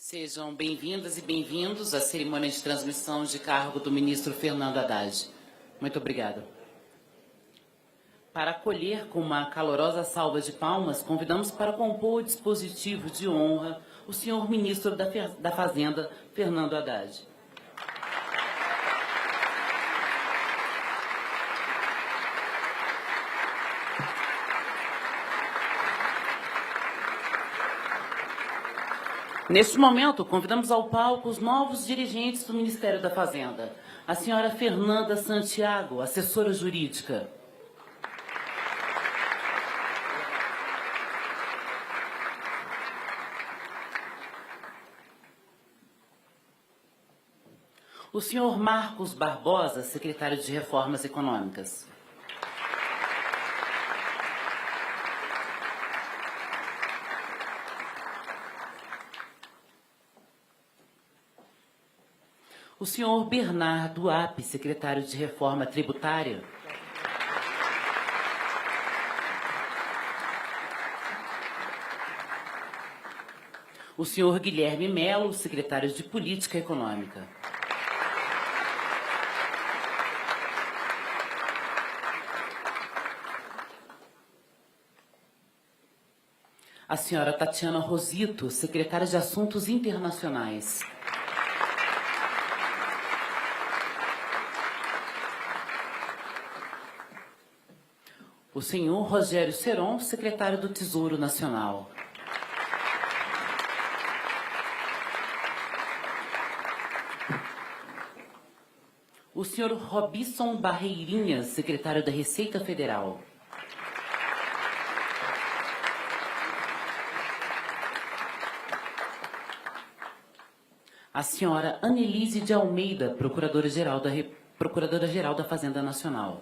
Sejam bem-vindas e bem-vindos à cerimônia de transmissão de cargo do ministro Fernando Haddad. Muito obrigada. Para acolher com uma calorosa salva de palmas, convidamos para compor o dispositivo de honra o senhor ministro da Fazenda, Fernando Haddad. Neste momento, convidamos ao palco os novos dirigentes do Ministério da Fazenda. A senhora Fernanda Santiago, assessora jurídica. O senhor Marcos Barbosa, secretário de Reformas Econômicas. O senhor Bernardo Ape, secretário de Reforma Tributária. O senhor Guilherme Melo, secretário de Política Econômica. A senhora Tatiana Rosito, secretária de Assuntos Internacionais. O senhor Rogério Seron, secretário do Tesouro Nacional. O senhor Robson Barreirinhas, secretário da Receita Federal. A senhora Anelise de Almeida, Procuradora-Geral da Fazenda Nacional.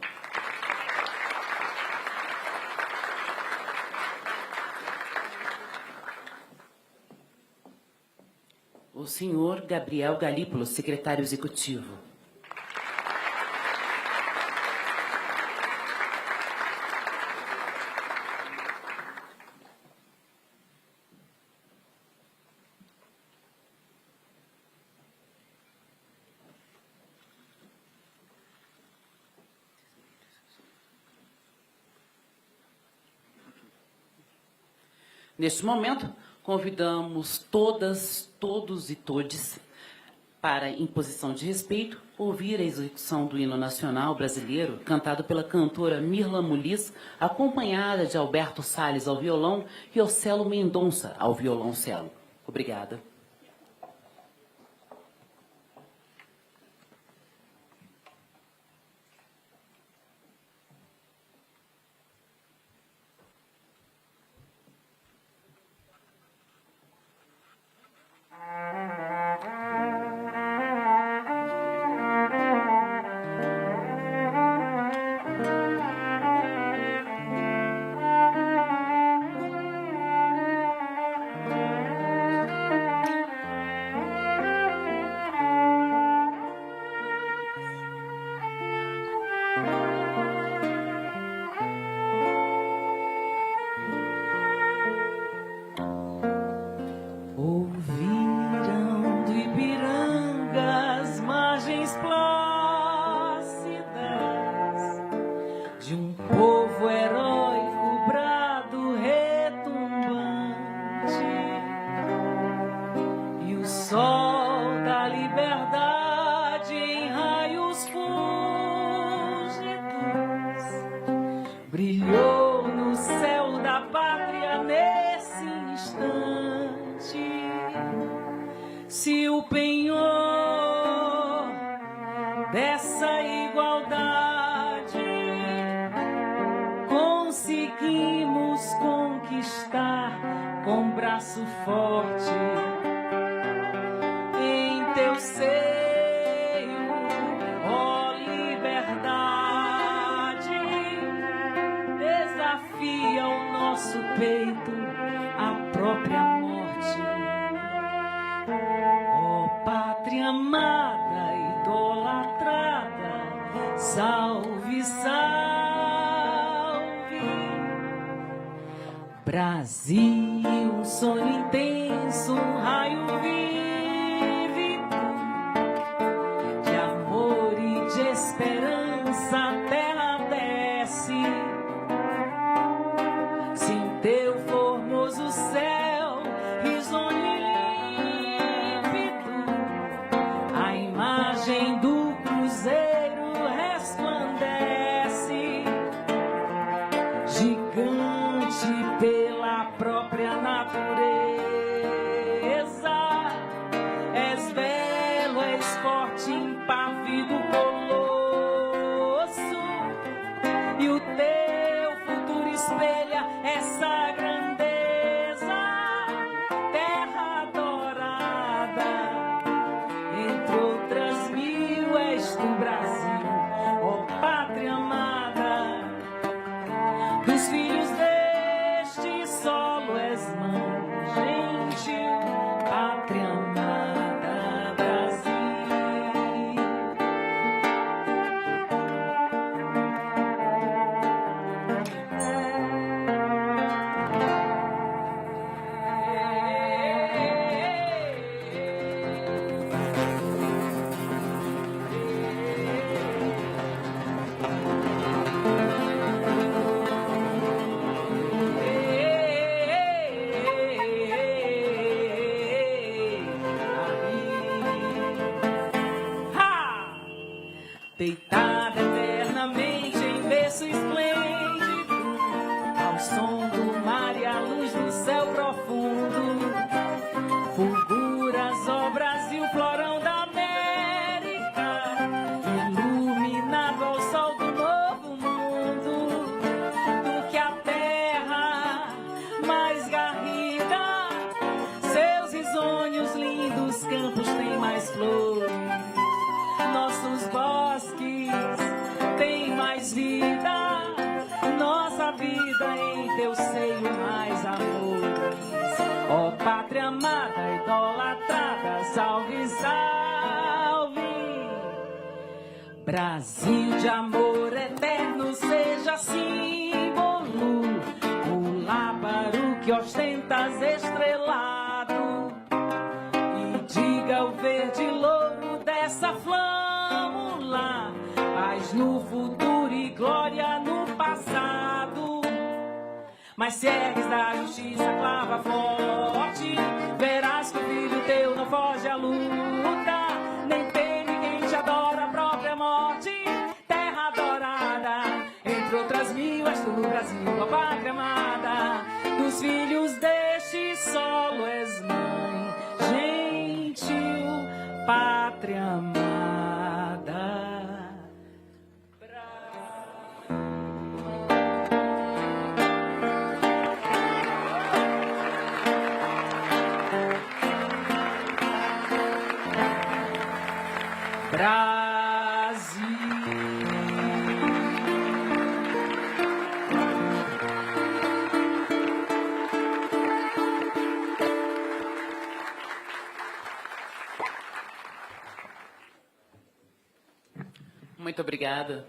O senhor Gabriel Galípolo, secretário executivo. Neste momento, convidamos todas, todos e todes para, em posição de respeito, ouvir a execução do hino nacional brasileiro, cantado pela cantora Mirla Muliz, acompanhada de Alberto Salles ao violão e Ocelo Mendonça ao violoncelo. Obrigada. Ouviram do Ipiranga as margens plácidas de um povo heróico, brado retumbante, e o sol da liberdade em raios fúlgidos brilhou no céu da pátria nesse instante. Se o penhor dessa igualdade conseguimos conquistar com braço forte, em teu seio, ó liberdade, desafia o nosso peito a própria morte. Ó pátria amada, idolatrada, salve, salve. Brasil, um sonho intenso, um raio vivo deitada eternamente em berço esplêndido, ao som do mar e à luz do céu profundo, fulguras, ó Brasil, florão da América, iluminado ao sol do novo mundo, do que a terra mais garrida, seus risonhos lindos campos têm mais flores, nossos bosques têm mais vida, nossa vida em teu seio mais amores. Ó pátria amada, idolatrada, salve, salve. Brasil de amor eterno, seja símbolo, o lábaro que ostentas estrelado, e diga o verde louro dessa flâmula, paz no futuro e glória no passado. Mas se ergues da justiça, clava forte, verás que o filho teu não foge à luta, nem teme quem te adora a própria morte. Terra adorada, entre outras mil, és tu no Brasil, a pátria amada, dos filhos deste solo és mãe, gentil, pátria amada. Brasil. Muito obrigada.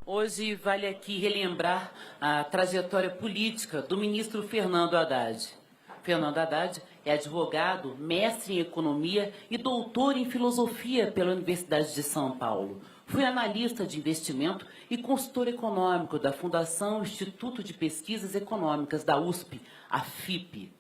Hoje vale aqui relembrar a trajetória política do ministro Fernando Haddad. Fernando Haddad é advogado, mestre em economia e doutor em filosofia pela Universidade de São Paulo. Foi analista de investimento e consultor econômico da Fundação Instituto de Pesquisas Econômicas da USP, a FIP.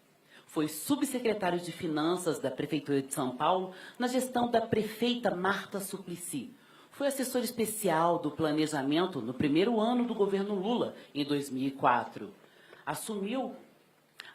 Foi subsecretário de Finanças da Prefeitura de São Paulo na gestão da prefeita Marta Suplicy. Foi assessor especial do planejamento no primeiro ano do governo Lula, em 2004. Assumiu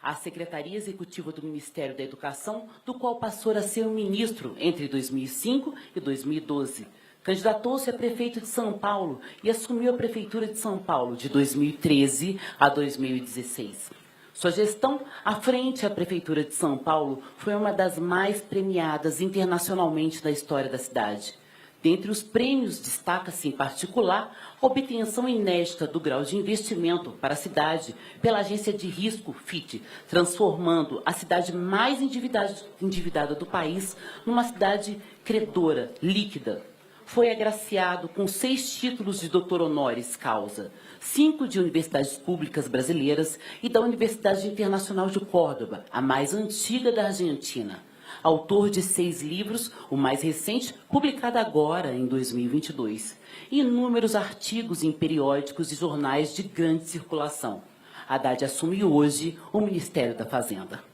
a Secretaria Executiva do Ministério da Educação, do qual passou a ser o ministro entre 2005 e 2012. Candidatou-se a prefeito de São Paulo e assumiu a Prefeitura de São Paulo de 2013 a 2016. Sua gestão à frente à Prefeitura de São Paulo foi uma das mais premiadas internacionalmente da história da cidade. Dentre os prêmios, destaca-se, em particular, a obtenção inédita do grau de investimento para a cidade pela agência de risco FIT, transformando a cidade mais endividada do país numa cidade credora, líquida. Foi agraciado com 6 títulos de doutor honoris causa, 5 de universidades públicas brasileiras e da Universidade Internacional de Córdoba, a mais antiga da Argentina. Autor de 6 livros, o mais recente, publicado agora, em 2022. E inúmeros artigos em periódicos e jornais de grande circulação. Haddad assume hoje o Ministério da Fazenda.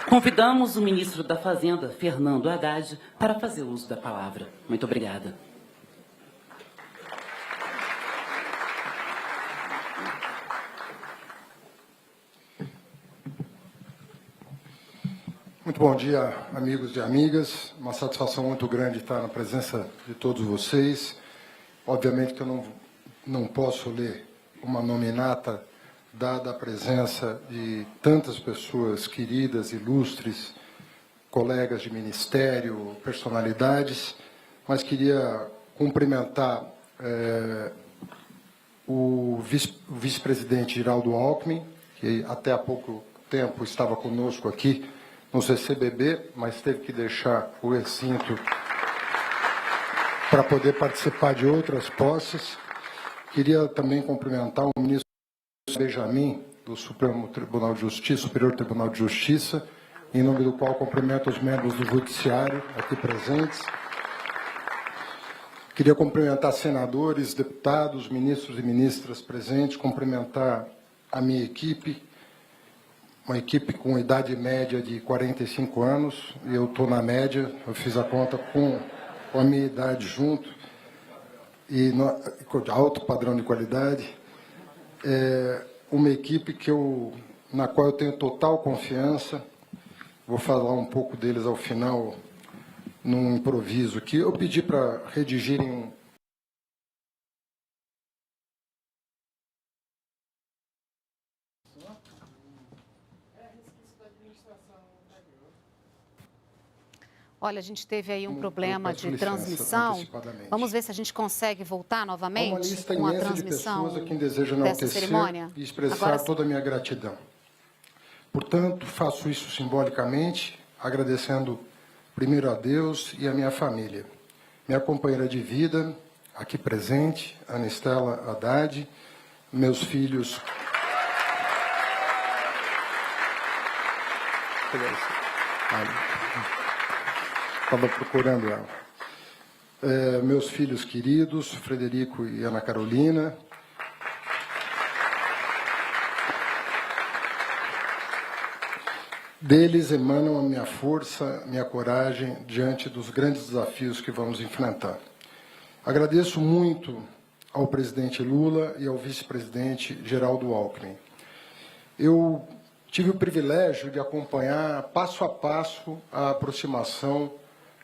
Convidamos o ministro da Fazenda, Fernando Haddad, para fazer uso da palavra. Muito obrigada. Muito bom dia, amigos e amigas. Uma satisfação muito grande estar na presença de todos vocês. Obviamente que eu não posso ler uma nominata, dada a presença de tantas pessoas queridas, ilustres, colegas de ministério, personalidades, mas queria cumprimentar o vice-presidente Geraldo Alckmin, que até há pouco tempo estava conosco aqui no CCBB, mas teve que deixar o recinto para poder participar de outras posses. Queria também cumprimentar o ministro Benjamin, do Supremo Tribunal de Justiça, Superior Tribunal de Justiça, em nome do qual cumprimento os membros do Judiciário aqui presentes. Queria cumprimentar senadores, deputados, ministros e ministras presentes, cumprimentar a minha equipe, uma equipe com idade média de 45 anos, e eu estou na média, eu fiz a conta com a minha idade junto, e de alto padrão de qualidade. Uma equipe na qual eu tenho total confiança. Vou falar um pouco deles ao final, num improviso aqui. Eu pedi para redigirem Olha, a gente teve aí um problema de transmissão. Vamos ver se a gente consegue voltar novamente com a transmissão de pessoas a quem deseja dessa cerimônia. E expressar toda a minha gratidão. Portanto, faço isso simbolicamente, agradecendo primeiro a Deus e a minha família. Minha companheira de vida, aqui presente, Ana Estela Haddad, meus filhos... Estava procurando ela. Meus filhos queridos, Frederico e Ana Carolina. Deles emanam a minha força, minha coragem diante dos grandes desafios que vamos enfrentar. Agradeço muito ao presidente Lula e ao vice-presidente Geraldo Alckmin. Eu tive o privilégio de acompanhar passo a passo a aproximação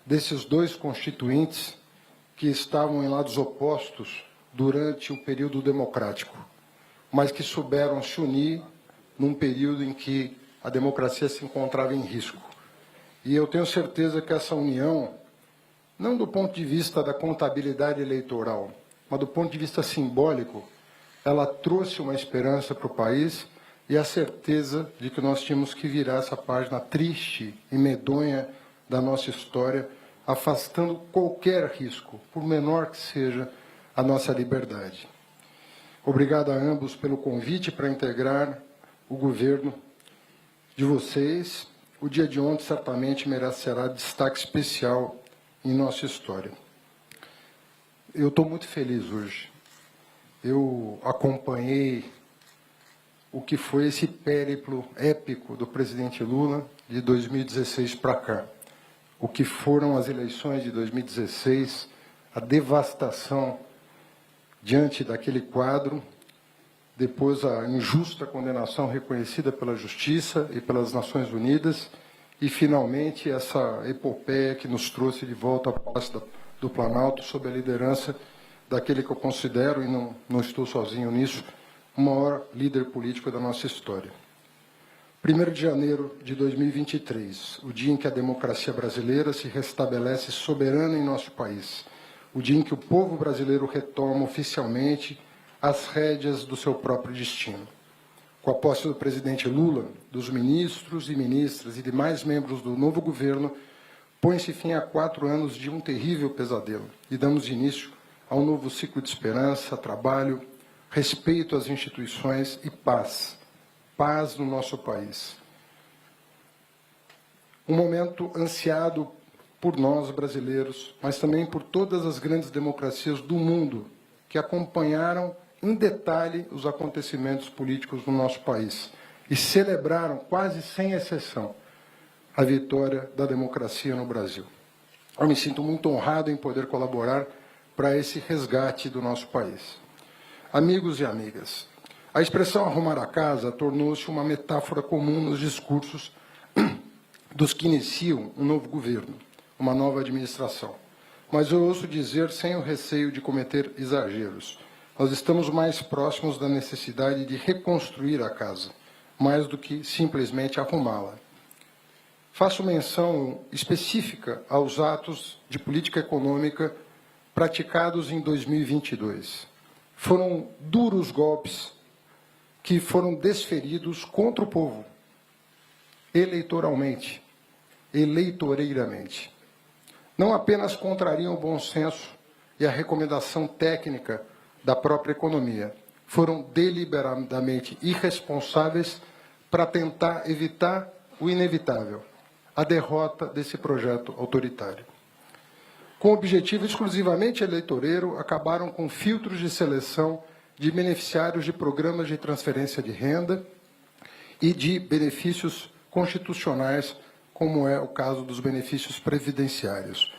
desses dois constituintes que estavam em lados opostos durante o período democrático, mas que souberam se unir num período em que a democracia se encontrava em risco. E eu tenho certeza que essa união, não do ponto de vista da contabilidade eleitoral, mas do ponto de vista simbólico, ela trouxe uma esperança para o país e a certeza de que nós tínhamos que virar essa página triste e medonha da nossa história, afastando qualquer risco, por menor que seja, a nossa liberdade. Obrigado a ambos pelo convite para integrar o governo de vocês. O dia de ontem certamente merecerá destaque especial em nossa história. Eu estou muito feliz hoje. Eu acompanhei o que foi esse périplo épico do presidente Lula de 2016 para cá. O que foram as eleições de 2016, a devastação diante daquele quadro, depois a injusta condenação reconhecida pela Justiça e pelas Nações Unidas, e, finalmente, essa epopeia que nos trouxe de volta à posse do Planalto, sob a liderança daquele que eu considero, e não estou sozinho nisso, o maior líder político da nossa história. 1º de janeiro de 2023, o dia em que a democracia brasileira se restabelece soberana em nosso país, o dia em que o povo brasileiro retoma oficialmente as rédeas do seu próprio destino. Com a posse do presidente Lula, dos ministros e ministras e demais membros do novo governo, põe-se fim a 4 anos de um terrível pesadelo e damos início a um novo ciclo de esperança, trabalho, respeito às instituições e paz. Paz no nosso país. Um momento ansiado por nós, brasileiros, mas também por todas as grandes democracias do mundo que acompanharam em detalhe os acontecimentos políticos no nosso país e celebraram, quase sem exceção, a vitória da democracia no Brasil. Eu me sinto muito honrado em poder colaborar para esse resgate do nosso país. Amigos e amigas, a expressão arrumar a casa tornou-se uma metáfora comum nos discursos dos que iniciam um novo governo, uma nova administração. Mas eu ouço dizer, sem o receio de cometer exageros, nós estamos mais próximos da necessidade de reconstruir a casa, mais do que simplesmente arrumá-la. Faço menção específica aos atos de política econômica praticados em 2022. Foram duros golpes que foram desferidos contra o povo, eleitoralmente, eleitoreiramente. Não apenas contrariam o bom senso e a recomendação técnica da própria economia, foram deliberadamente irresponsáveis para tentar evitar o inevitável, a derrota desse projeto autoritário. com objetivo exclusivamente eleitoreiro, acabaram com filtros de seleção de beneficiários de programas de transferência de renda e de benefícios constitucionais, como é o caso dos benefícios previdenciários,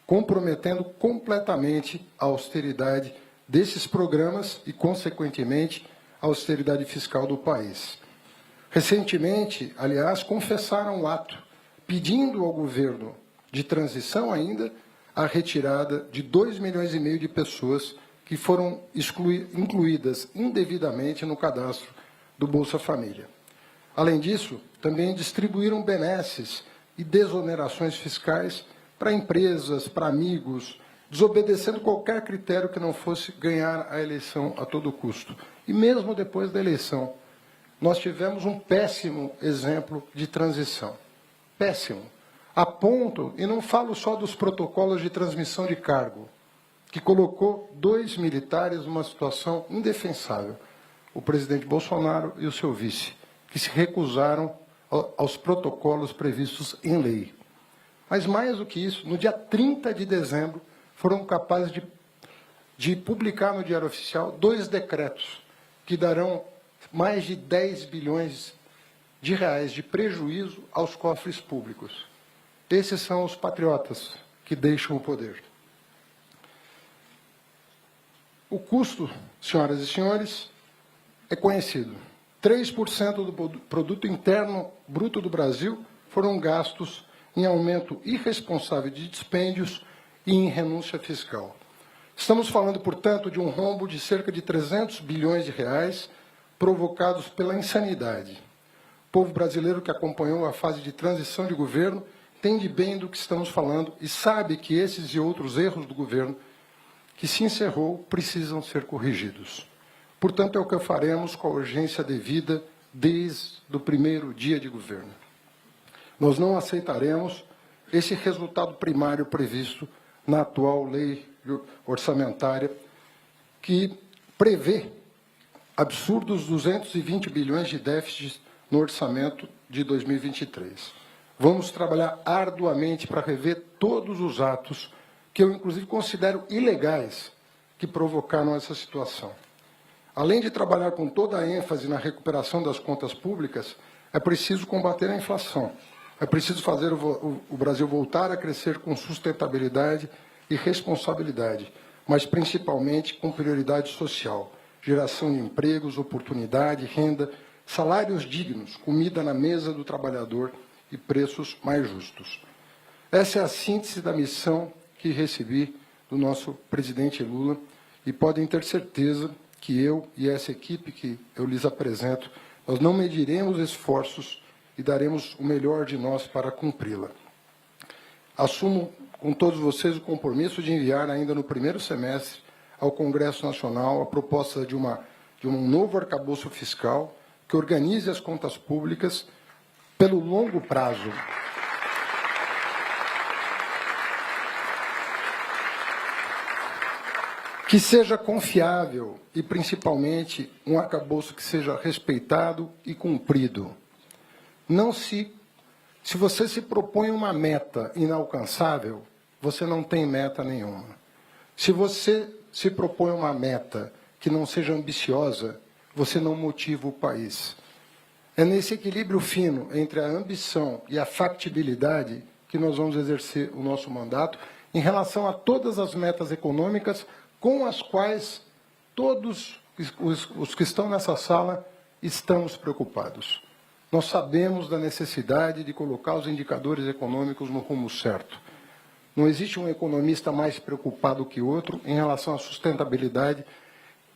comprometendo completamente a austeridade desses programas e, consequentemente, a austeridade fiscal do país. Recentemente, aliás, confessaram o ato, pedindo ao governo de transição ainda a retirada de 2,5 milhões de pessoas que foram incluídas indevidamente no cadastro do Bolsa Família. Além disso, também distribuíram benesses e desonerações fiscais para empresas, para amigos, desobedecendo qualquer critério que não fosse ganhar a eleição a todo custo. E mesmo depois da eleição, nós tivemos um péssimo exemplo de transição. Péssimo. A ponto, e não falo só dos protocolos de transmissão de cargo, que colocou 2 militares numa situação indefensável, o presidente Bolsonaro e o seu vice, que se recusaram aos protocolos previstos em lei. Mas, mais do que isso, no dia 30 de dezembro, foram capazes de publicar no Diário Oficial 2 decretos que darão mais de 10 bilhões de reais de prejuízo aos cofres públicos. Esses são os patriotas que deixam o poder. O custo, senhoras e senhores, é conhecido. 3% do produto interno bruto do Brasil foram gastos em aumento irresponsável de dispêndios e em renúncia fiscal. Estamos falando, portanto, de um rombo de cerca de 300 bilhões de reais provocados pela insanidade. O povo brasileiro que acompanhou a fase de transição de governo entende bem do que estamos falando e sabe que esses e outros erros do governo que se encerrou precisam ser corrigidos. Portanto, é o que faremos com a urgência devida desde o primeiro dia de governo. Nós não aceitaremos esse resultado primário previsto na atual lei orçamentária, que prevê absurdos 220 bilhões de déficit no orçamento de 2023. Vamos trabalhar arduamente para rever todos os atos que eu, inclusive, considero ilegais que provocaram essa situação. Além de trabalhar com toda a ênfase na recuperação das contas públicas, é preciso combater a inflação. É preciso fazer o Brasil voltar a crescer com sustentabilidade e responsabilidade, mas principalmente com prioridade social, geração de empregos, oportunidade, renda, salários dignos, comida na mesa do trabalhador e preços mais justos. Essa é a síntese da missão que recebi do nosso presidente Lula e podem ter certeza que eu e essa equipe que eu lhes apresento, nós não mediremos esforços e daremos o melhor de nós para cumpri-la. Assumo com todos vocês o compromisso de enviar ainda no primeiro semestre ao Congresso Nacional a proposta de um novo arcabouço fiscal que organize as contas públicas pelo longo prazo. Que seja confiável e, principalmente, um arcabouço que seja respeitado e cumprido. Se você se propõe uma meta inalcançável, você não tem meta nenhuma. Se você se propõe uma meta que não seja ambiciosa, você não motiva o país. É nesse equilíbrio fino entre a ambição e a factibilidade que nós vamos exercer o nosso mandato em relação a todas as metas econômicas com as quais todos os que estão nessa sala estamos preocupados. Nós sabemos da necessidade de colocar os indicadores econômicos no rumo certo. Não existe um economista mais preocupado que outro em relação à sustentabilidade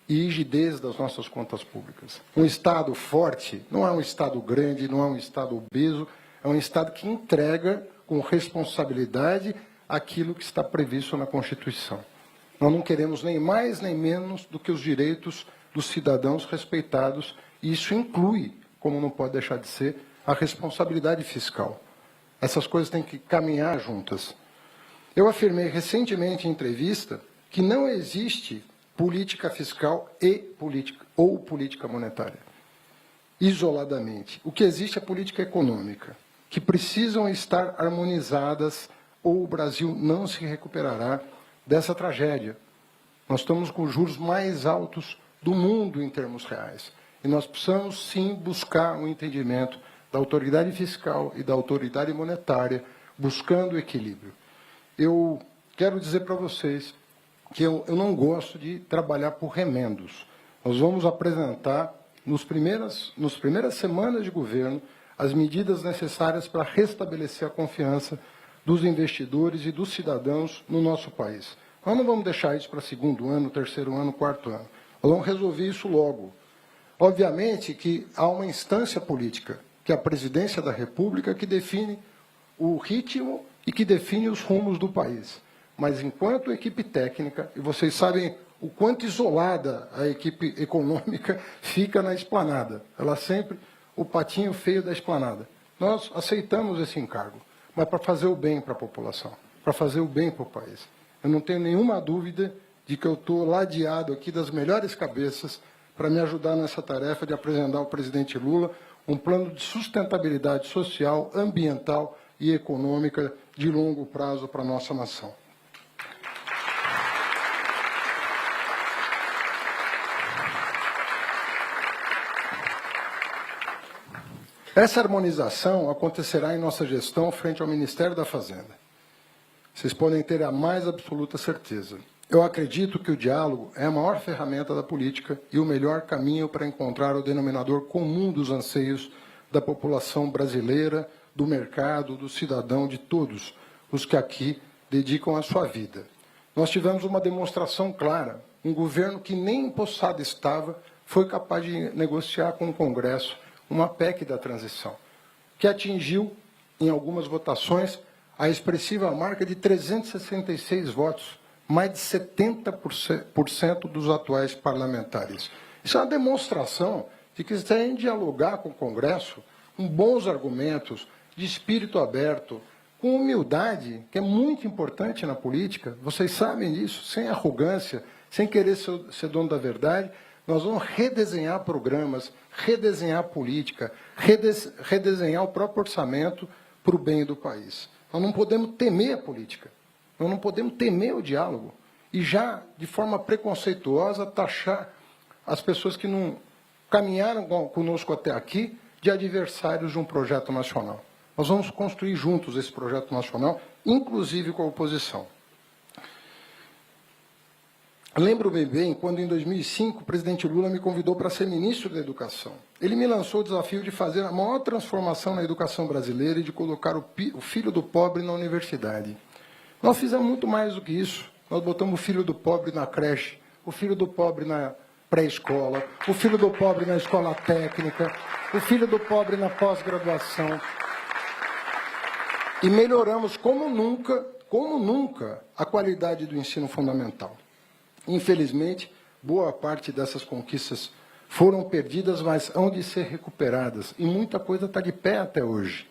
e rigidez das nossas contas públicas. Um Estado forte não é um Estado grande, não é um Estado obeso, é um Estado que entrega com responsabilidade aquilo que está previsto na Constituição. Nós não queremos nem mais nem menos do que os direitos dos cidadãos respeitados, e isso inclui, como não pode deixar de ser, a responsabilidade fiscal. Essas coisas têm que caminhar juntas. Eu afirmei recentemente em entrevista que não existe política fiscal ou política monetária, isoladamente. O que existe é política econômica, que precisam estar harmonizadas ou o Brasil não se recuperará dessa tragédia. Nós estamos com os juros mais altos do mundo em termos reais. E nós precisamos, sim, buscar um entendimento da autoridade fiscal e da autoridade monetária, buscando o equilíbrio. Eu quero dizer para vocês que eu não gosto de trabalhar por remendos. Nós vamos apresentar, nas primeiras semanas de governo, as medidas necessárias para restabelecer a confiança dos investidores e dos cidadãos no nosso país. Nós não vamos deixar isso para segundo ano, terceiro ano, quarto ano. Nós vamos resolver isso logo. Obviamente que há uma instância política, que é a Presidência da República, que define o ritmo e que define os rumos do país. Mas, enquanto equipe técnica, e vocês sabem o quanto isolada a equipe econômica fica na esplanada. Ela sempre, o patinho feio da esplanada. Nós aceitamos esse encargo, mas para fazer o bem para a população, para fazer o bem para o país. Eu não tenho nenhuma dúvida de que eu estou ladeado aqui das melhores cabeças para me ajudar nessa tarefa de apresentar ao presidente Lula um plano de sustentabilidade social, ambiental e econômica de longo prazo para a nossa nação. Essa harmonização acontecerá em nossa gestão frente ao Ministério da Fazenda. Vocês podem ter a mais absoluta certeza. Eu acredito que o diálogo é a maior ferramenta da política e o melhor caminho para encontrar o denominador comum dos anseios da população brasileira, do mercado, do cidadão, de todos os que aqui dedicam a sua vida. Nós tivemos uma demonstração clara. Um governo que nem empossado estava foi capaz de negociar com o Congresso uma PEC da transição, que atingiu, em algumas votações, a expressiva marca de 366 votos, mais de 70% dos atuais parlamentares. Isso é uma demonstração de que, se a gente dialogar com o Congresso, com bons argumentos, de espírito aberto, com humildade, que é muito importante na política, vocês sabem disso, sem arrogância, sem querer ser dono da verdade, nós vamos redesenhar programas, redesenhar política, redesenhar o próprio orçamento para o bem do país. Nós não podemos temer a política, nós não podemos temer o diálogo e já, de forma preconceituosa, taxar as pessoas que não caminharam conosco até aqui de adversários de um projeto nacional. Nós vamos construir juntos esse projeto nacional, inclusive com a oposição. Lembro-me bem, quando em 2005 o presidente Lula me convidou para ser ministro da Educação. Ele me lançou o desafio de fazer a maior transformação na educação brasileira e de colocar o filho do pobre na universidade. Nós fizemos muito mais do que isso. Nós botamos o filho do pobre na creche, o filho do pobre na pré-escola, o filho do pobre na escola técnica, o filho do pobre na pós-graduação. E melhoramos como nunca, a qualidade do ensino fundamental. Infelizmente, boa parte dessas conquistas foram perdidas, mas hão de ser recuperadas. E muita coisa está de pé até hoje.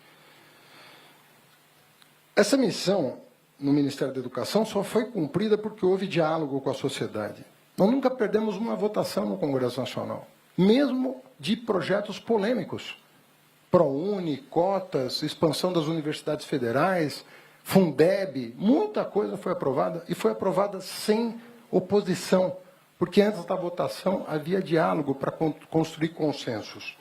Essa missão no Ministério da Educação só foi cumprida porque houve diálogo com a sociedade. Nós nunca perdemos uma votação no Congresso Nacional, mesmo de projetos polêmicos. ProUni, cotas, expansão das universidades federais, Fundeb, muita coisa foi aprovada, e foi aprovada sem oposição, porque antes da votação havia diálogo para construir consensos.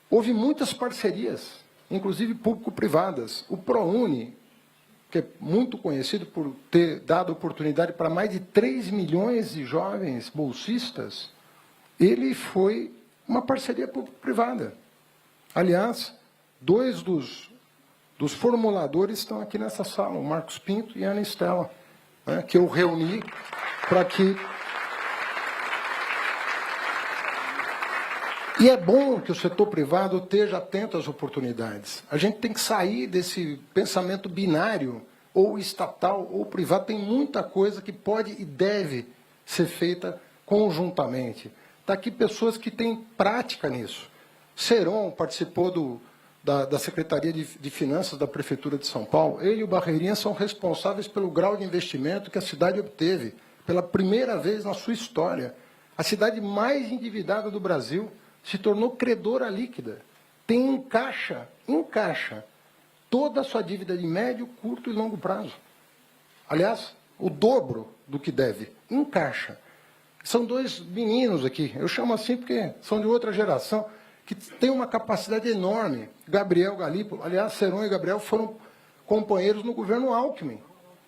Houve muitas parcerias, inclusive público-privadas. O ProUni, que é muito conhecido por ter dado oportunidade para mais de 3 milhões de jovens bolsistas, ele foi uma parceria público-privada. Aliás, 2 dos formuladores estão aqui nessa sala, o Marcos Pinto e a Ana Estela, que eu reuni para que... E é bom que o setor privado esteja atento às oportunidades. A gente tem que sair desse pensamento binário, ou estatal ou privado. Tem muita coisa que pode e deve ser feita conjuntamente. Está aqui pessoas que têm prática nisso. Seron participou da Secretaria de Finanças da Prefeitura de São Paulo. Ele e o Barreirinha são responsáveis pelo grau de investimento que a cidade obteve, pela primeira vez na sua história. A cidade mais endividada do Brasil se tornou credora líquida. Tem em caixa toda a sua dívida de médio, curto e longo prazo. Aliás, o dobro do que deve, em caixa. São dois meninos aqui, eu chamo assim porque são de outra geração, que têm uma capacidade enorme. Gabriel Galípolo, aliás, Seron e Gabriel foram companheiros no governo Alckmin.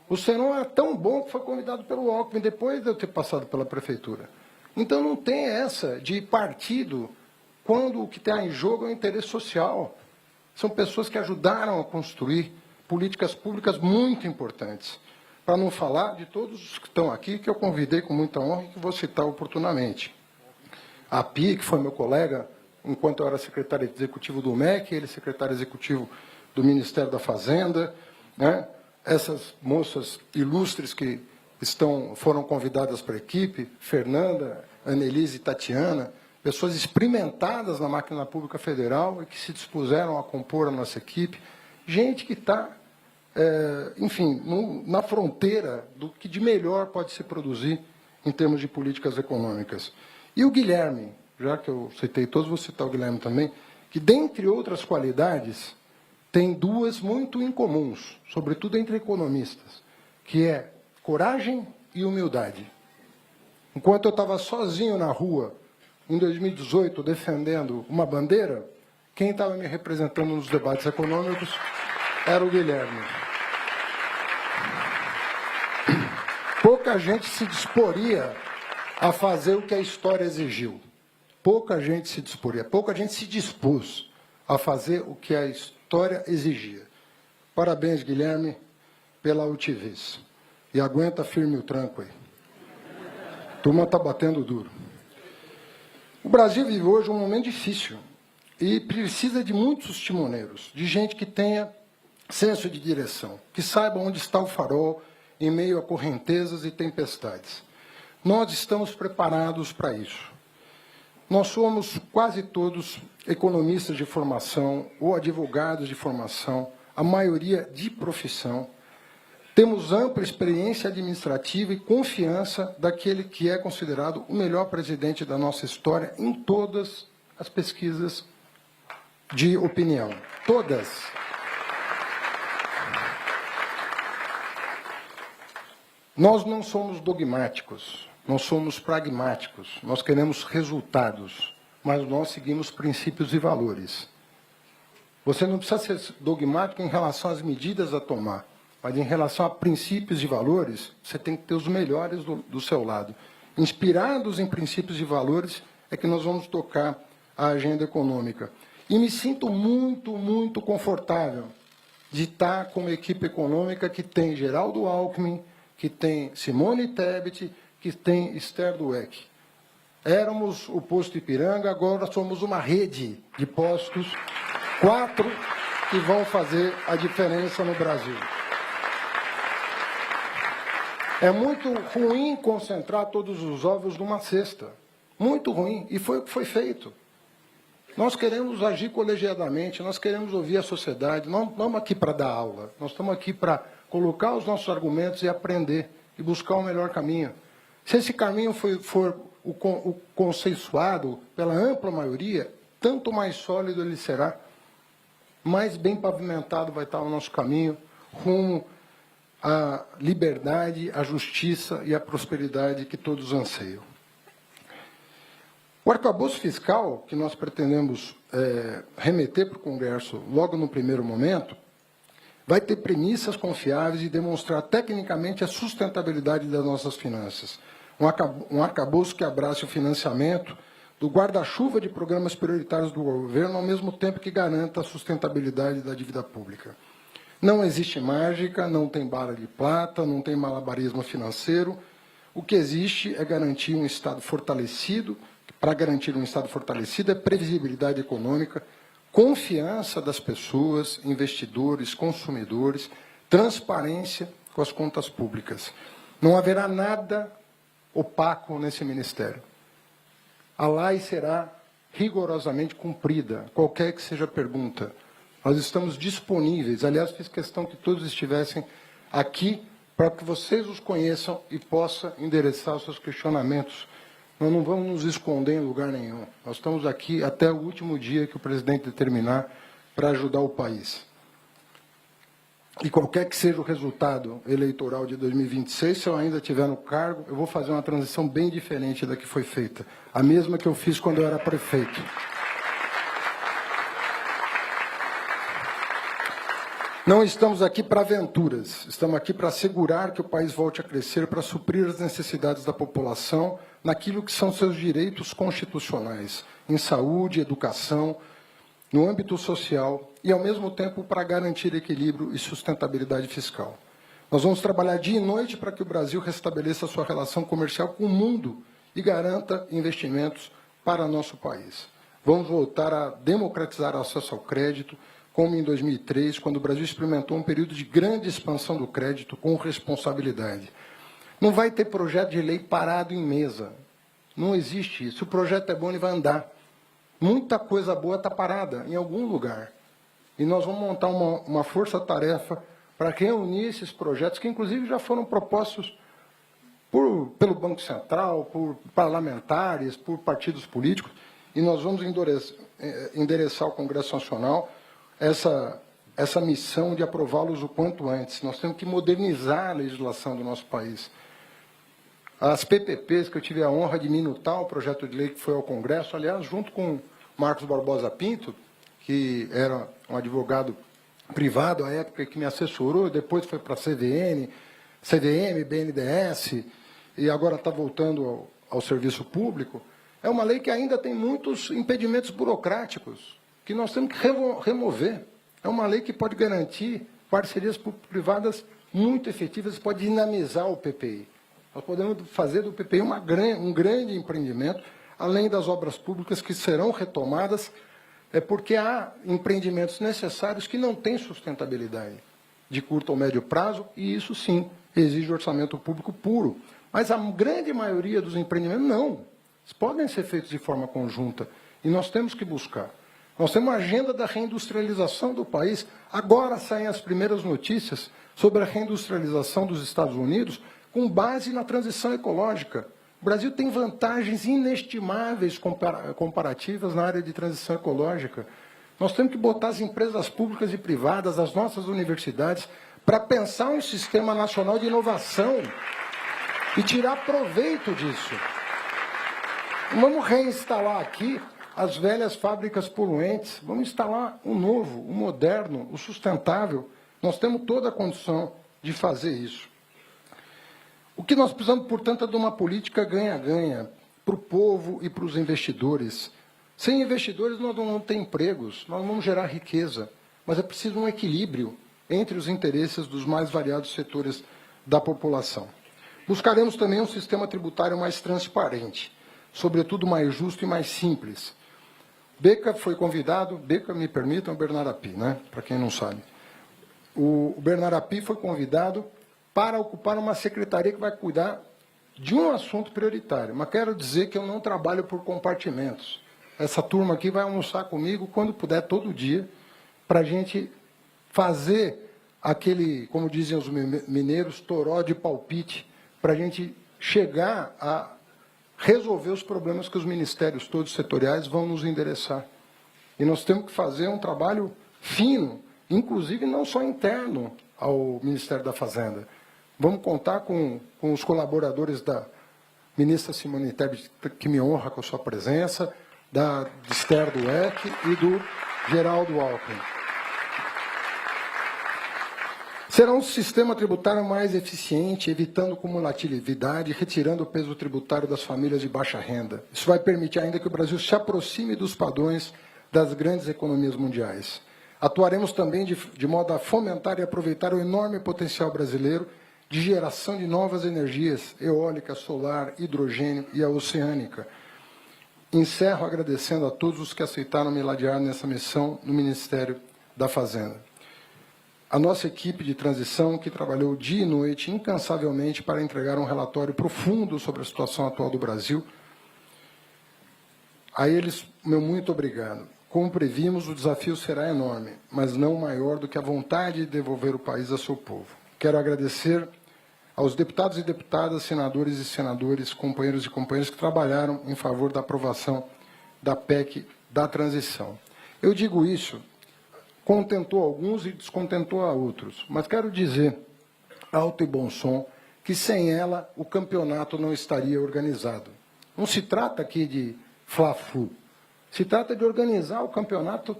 O Seron era tão bom que foi convidado pelo Alckmin, depois de eu ter passado pela prefeitura. Então não tem essa de partido, quando o que está em jogo é o interesse social. São pessoas que ajudaram a construir políticas públicas muito importantes. Para não falar de todos os que estão aqui, que eu convidei com muita honra e que vou citar oportunamente. A Pi, que foi meu colega, enquanto eu era secretário executivo do MEC, ele secretário executivo do Ministério da Fazenda, né? Essas moças ilustres que foram convidadas para a equipe, Fernanda, Annelise e Tatiana, pessoas experimentadas na máquina pública federal e que se dispuseram a compor a nossa equipe, gente que está, enfim, na fronteira do que de melhor pode se produzir em termos de políticas econômicas. E o Guilherme, já que eu citei todos, vou citar o Guilherme também, que, dentre outras qualidades, tem duas muito incomuns, sobretudo entre economistas, que é coragem e humildade. Enquanto eu estava sozinho na rua, em 2018, defendendo uma bandeira, quem estava me representando nos debates econômicos era o Guilherme. Pouca gente se disporia a fazer o que a história exigiu. Pouca gente se disporia, pouca gente se dispôs a fazer o que a história exigia. Parabéns, Guilherme, pela altivez. E aguenta firme o tranco aí. A turma está batendo duro. O Brasil vive hoje um momento difícil e precisa de muitos timoneiros, de gente que tenha senso de direção, que saiba onde está o farol em meio a correntezas e tempestades. Nós estamos preparados para isso. Nós somos quase todos economistas de formação ou advogados de formação, a maioria de profissão. Temos ampla experiência administrativa e confiança daquele que é considerado o melhor presidente da nossa história em todas as pesquisas de opinião. Todas. Nós não somos dogmáticos, nós somos pragmáticos, nós queremos resultados, mas nós seguimos princípios e valores. Você não precisa ser dogmático em relação às medidas a tomar, mas em relação a princípios e valores, você tem que ter os melhores do seu lado. Inspirados em princípios e valores, é que nós vamos tocar a agenda econômica. E me sinto muito, muito confortável de estar com uma equipe econômica que tem Geraldo Alckmin, que tem Simone Tebet, que tem Esther Dweck. Éramos o posto Ipiranga, agora somos uma rede de postos, 4 que vão fazer a diferença no Brasil. É muito ruim concentrar todos os ovos numa cesta. Muito ruim. E foi o que foi feito. Nós queremos agir colegiadamente, nós queremos ouvir a sociedade, não estamos aqui para dar aula, nós estamos aqui para colocar os nossos argumentos e aprender, e buscar o melhor caminho. Se esse caminho for o consensuado pela ampla maioria, tanto mais sólido ele será, mais bem pavimentado vai estar o nosso caminho, rumo à liberdade, à justiça e à prosperidade que todos anseiam. O arcabouço fiscal, que nós pretendemos remeter para o Congresso logo no primeiro momento, vai ter premissas confiáveis e demonstrar tecnicamente a sustentabilidade das nossas finanças. Um arcabouço que abrace o financiamento do guarda-chuva de programas prioritários do governo, ao mesmo tempo que garanta a sustentabilidade da dívida pública. Não existe mágica, não tem bala de prata, não tem malabarismo financeiro. O que existe é garantir um Estado fortalecido. Para garantir um Estado fortalecido é previsibilidade econômica, confiança das pessoas, investidores, consumidores, transparência com as contas públicas. Não haverá nada opaco nesse ministério. A lei será rigorosamente cumprida, qualquer que seja a pergunta. Nós estamos disponíveis. Aliás, fiz questão que todos estivessem aqui para que vocês os conheçam e possam endereçar os seus questionamentos. Nós não vamos nos esconder em lugar nenhum. Nós estamos aqui até o último dia que o presidente determinar para ajudar o país. e qualquer que seja o resultado eleitoral de 2026, se eu ainda estiver no cargo, eu vou fazer uma transição bem diferente da que foi feita, a mesma que eu fiz quando eu era prefeito. Não estamos aqui para aventuras, estamos aqui para assegurar que o país volte a crescer, para suprir as necessidades da população naquilo que são seus direitos constitucionais, em saúde, educação, no âmbito social e, ao mesmo tempo, para garantir equilíbrio e sustentabilidade fiscal. Nós vamos trabalhar dia e noite para que o Brasil restabeleça a sua relação comercial com o mundo e garanta investimentos para nosso país. Vamos voltar a democratizar o acesso ao crédito, como em 2003, quando o Brasil experimentou um período de grande expansão do crédito com responsabilidade. Não vai ter projeto de lei parado em mesa. Não existe isso. Se o projeto é bom, ele vai andar. Muita coisa boa está parada em algum lugar. E nós vamos montar uma força-tarefa para reunir esses projetos, que inclusive já foram propostos pelo Banco Central, por parlamentares, por partidos políticos, e nós vamos endereçar ao Congresso Nacional essa missão de aprová-los o quanto antes. Nós temos que modernizar a legislação do nosso país. As PPPs, que eu tive a honra de minutar o projeto de lei que foi ao Congresso, aliás, junto com Marcos Barbosa Pinto, que era um advogado privado à época que me assessorou, depois foi para a CVM, BNDES, e agora está voltando ao serviço público. É uma lei que ainda tem muitos impedimentos burocráticos, que nós temos que remover. É uma lei que pode garantir parcerias privadas muito efetivas, pode dinamizar o PPI. Nós podemos fazer do PPI um grande empreendimento, além das obras públicas que serão retomadas, porque há empreendimentos necessários que não têm sustentabilidade de curto ou médio prazo, e isso sim exige orçamento público puro. Mas a grande maioria dos empreendimentos não. Eles podem ser feitos de forma conjunta, e nós temos que buscar. Nós temos uma agenda da reindustrialização do país. Agora saem as primeiras notícias sobre a reindustrialização dos Estados Unidos com base na transição ecológica. O Brasil tem vantagens inestimáveis comparativas na área de transição ecológica. Nós temos que botar as empresas públicas e privadas, as nossas universidades, para pensar um sistema nacional de inovação e tirar proveito disso. Vamos reinstalar aqui as velhas fábricas poluentes, vamos instalar o novo, o moderno, o sustentável. Nós temos toda a condição de fazer isso. O que nós precisamos, portanto, é de uma política ganha-ganha para o povo e para os investidores. Sem investidores, nós não vamos ter empregos, nós vamos gerar riqueza, mas é preciso um equilíbrio entre os interesses dos mais variados setores da população. Buscaremos também um sistema tributário mais transparente, sobretudo mais justo e mais simples. Beca foi convidado, Beca, me permitam, o Bernardo Api, né? Para quem não sabe. O Bernardo Api foi convidado para ocupar uma secretaria que vai cuidar de um assunto prioritário. Mas quero dizer que eu não trabalho por compartimentos. Essa turma aqui vai almoçar comigo quando puder, todo dia, para a gente fazer aquele, como dizem os mineiros, toró de palpite, para a gente chegar a resolver os problemas que os ministérios todos setoriais vão nos endereçar. E nós temos que fazer um trabalho fino, inclusive não só interno ao Ministério da Fazenda. Vamos contar com os colaboradores da ministra Simone Tebet, que me honra com a sua presença, da Esther Dweck e do Geraldo Alckmin. Será um sistema tributário mais eficiente, evitando cumulatividade, retirando o peso tributário das famílias de baixa renda. Isso vai permitir ainda que o Brasil se aproxime dos padrões das grandes economias mundiais. Atuaremos também de modo a fomentar e aproveitar o enorme potencial brasileiro de geração de novas energias, eólica, solar, hidrogênio e a oceânica. Encerro agradecendo a todos os que aceitaram me ladear nessa missão no Ministério da Fazenda. A nossa equipe de transição, que trabalhou dia e noite incansavelmente para entregar um relatório profundo sobre a situação atual do Brasil. A eles, meu muito obrigado. Como previmos, o desafio será enorme, mas não maior do que a vontade de devolver o país a seu povo. Quero agradecer aos deputados e deputadas, senadores e senadores, companheiros e companheiras que trabalharam em favor da aprovação da PEC da transição. Eu digo isso contentou alguns e descontentou a outros. Mas quero dizer, alto e bom som, que sem ela o campeonato não estaria organizado. Não se trata aqui de fla-flu. Se trata de organizar o campeonato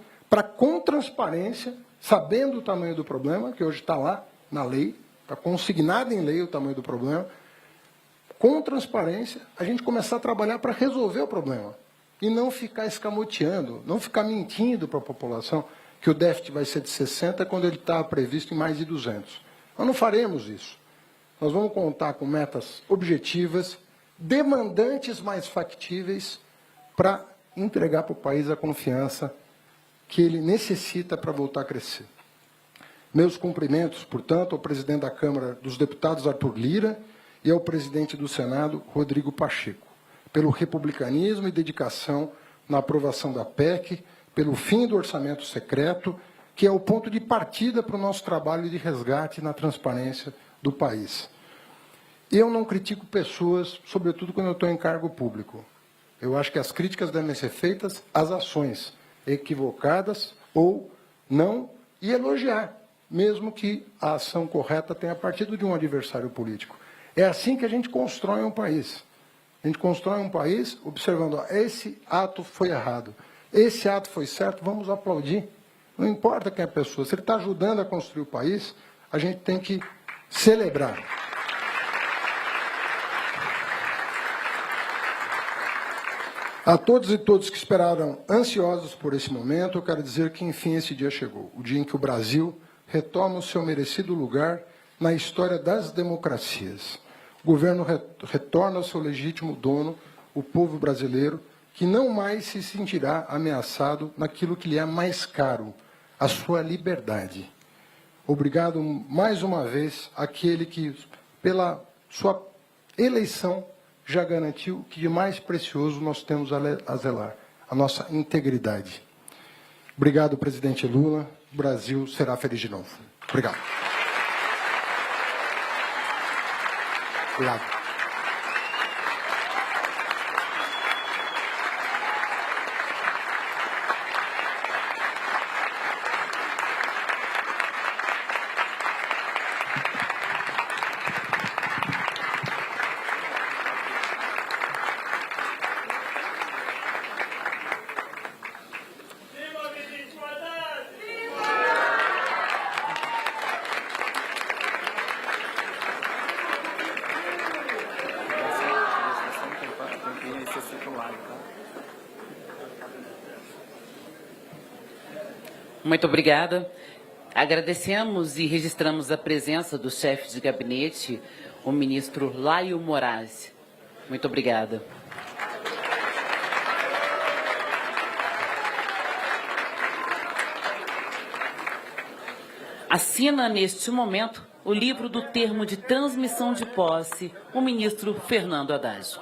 com transparência, sabendo o tamanho do problema, que hoje está lá na lei, está consignado em lei o tamanho do problema, com transparência, a gente começar a trabalhar para resolver o problema. E não ficar escamoteando, não ficar mentindo para a população que o déficit vai ser de 60 quando ele está previsto em mais de 200. Nós não faremos isso. Nós vamos contar com metas objetivas, demandantes, mais factíveis, para entregar para o país a confiança que ele necessita para voltar a crescer. Meus cumprimentos, portanto, ao presidente da Câmara dos Deputados, Arthur Lira, e ao presidente do Senado, Rodrigo Pacheco, pelo republicanismo e dedicação na aprovação da PEC, pelo fim do orçamento secreto, que é o ponto de partida para o nosso trabalho de resgate na transparência do país. Eu não critico pessoas, sobretudo quando eu estou em cargo público. Eu acho que as críticas devem ser feitas às ações equivocadas ou não, e elogiar, mesmo que a ação correta tenha partido de um adversário político. É assim que a gente constrói um país. A gente constrói um país observando, ó, esse ato foi errado, esse ato foi certo, vamos aplaudir. Não importa quem é a pessoa, se ele está ajudando a construir o país, a gente tem que celebrar. A todos e todas que esperaram ansiosos por esse momento, eu quero dizer que, enfim, esse dia chegou. O dia em que o Brasil retoma o seu merecido lugar na história das democracias. O governo retorna ao seu legítimo dono, o povo brasileiro, que não mais se sentirá ameaçado naquilo que lhe é mais caro, a sua liberdade. Obrigado mais uma vez àquele que, pela sua eleição, já garantiu que de mais precioso nós temos a zelar, a nossa integridade. Obrigado, presidente Lula. O Brasil será feliz de novo. Obrigado. Obrigado. Muito obrigada. Agradecemos e registramos a presença do chefe de gabinete, o ministro Laio Moraes. Muito obrigada. Assina neste momento o livro do termo de transmissão de posse, o ministro Fernando Haddad.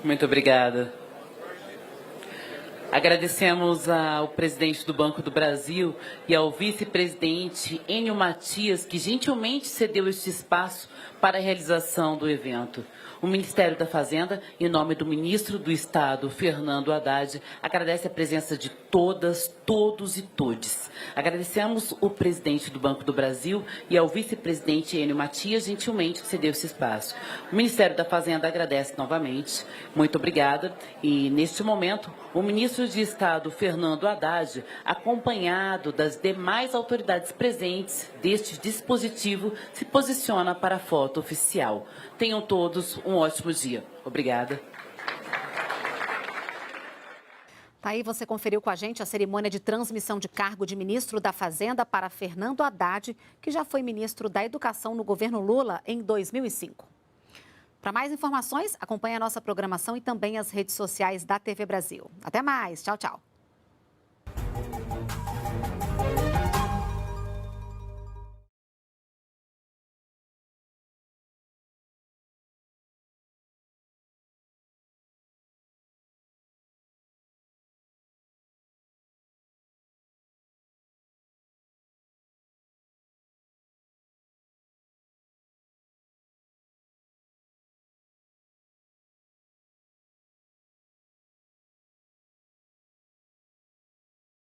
Muito obrigada. Agradecemos ao presidente do Banco do Brasil e ao vice-presidente Enio Matias, que gentilmente cedeu este espaço para a realização do evento. O Ministério da Fazenda, em nome do ministro do Estado, Fernando Haddad, agradece a presença de todas, todos e todes. Agradecemos o presidente do Banco do Brasil e ao vice-presidente Enio Matias, gentilmente, que cedeu esse espaço. O Ministério da Fazenda agradece novamente. Muito obrigada. E, neste momento, o ministro de Estado, Fernando Haddad, acompanhado das demais autoridades presentes deste dispositivo, se posiciona para a foto oficial. Tenham todos um ótimo dia. Obrigada. Tá aí, você conferiu com a gente a cerimônia de transmissão de cargo de ministro da Fazenda para Fernando Haddad, que já foi ministro da Educação no governo Lula em 2005. Para mais informações, acompanhe a nossa programação e também as redes sociais da TV Brasil. Até mais. Tchau, tchau.